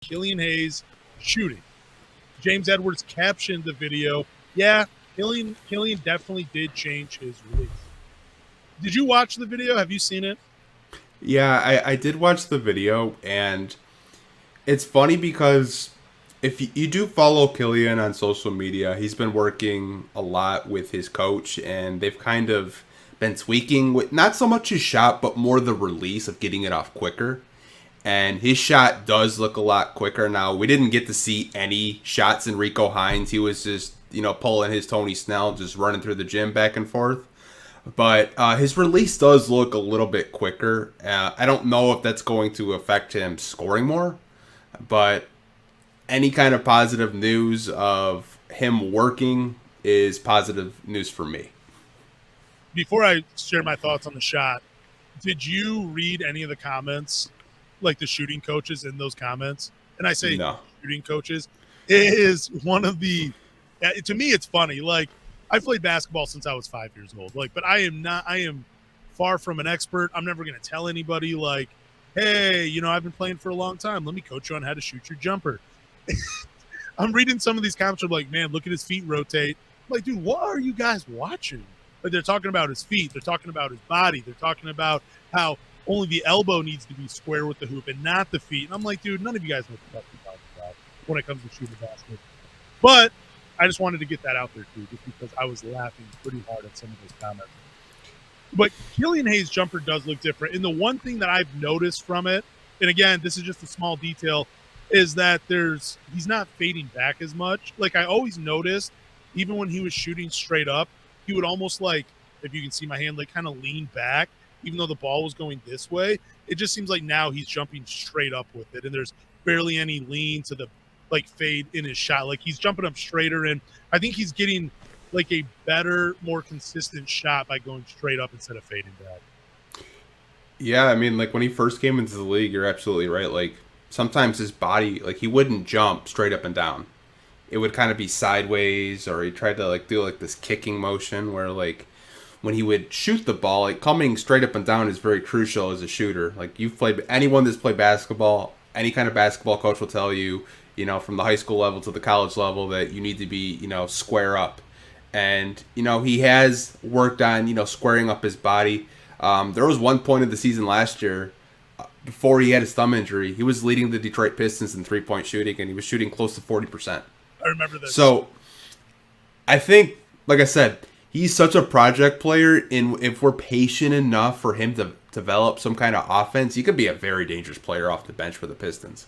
Killian Hayes shooting. James Edwards captioned the video. Yeah, Killian definitely did change his release. Did you watch the video? Have you seen it? Yeah, I did watch the video, and it's funny because if you do follow Killian on social media, he's been working a lot with his coach, and they've kind of been tweaking with not so much his shot, but more the release of getting it off quicker. And his shot does look a lot quicker now. We didn't get to see any shots in Rico Hines. He was just, pulling his Tony Snell, just running through the gym back and forth. But his release does look a little bit quicker. I don't know if that's going to affect him scoring more, but any kind of positive news of him working is positive news for me. Before I share my thoughts on the shot, did you read any of the comments, like the shooting coaches in those comments? And I say No. shooting coaches is one of the. To me, it's funny. Like, I've played basketball since I was 5 years old. Like, but I am far from an expert. I'm never going to tell anybody, like, hey, I've been playing for a long time. Let me coach you on how to shoot your jumper. I'm reading some of these comments. I'm like, man, look at his feet rotate. I'm like, dude, what are you guys watching? Like, they're talking about his feet. They're talking about his body. They're talking about how only the elbow needs to be square with the hoop and not the feet. And I'm like, dude, none of you guys know what you're talking about when it comes to shooting the basket. But I just wanted to get that out there, too, just because I was laughing pretty hard at some of those comments. But Killian Hayes' jumper does look different. And the one thing that I've noticed from it, and again, this is just a small detail, is that he's not fading back as much. Like, I always noticed, even when he was shooting straight up, he would almost, like, if you can see my hand, like, kind of lean back, even though the ball was going this way. It just seems like now he's jumping straight up with it, and there's barely any lean to the, like, fade in his shot. Like, he's jumping up straighter, and I think he's getting, like, a better, more consistent shot by going straight up instead of fading back. Yeah, I mean, like when he first came into the league, you're absolutely right. Like sometimes his body, like he wouldn't jump straight up and down. It would kind of be sideways, or he tried to like do like this kicking motion where like when he would shoot the ball, like coming straight up and down is very crucial as a shooter. Like you've played anyone that's played basketball, any kind of basketball coach will tell you, from the high school level to the college level that you need to be, square up. And, he has worked on, squaring up his body. There was one point of the season last year, before he had his thumb injury, he was leading the Detroit Pistons in three-point shooting, and he was shooting close to 40%. I remember this. So, I think, like I said, he's such a project player, and if we're patient enough for him to develop some kind of offense, he could be a very dangerous player off the bench for the Pistons.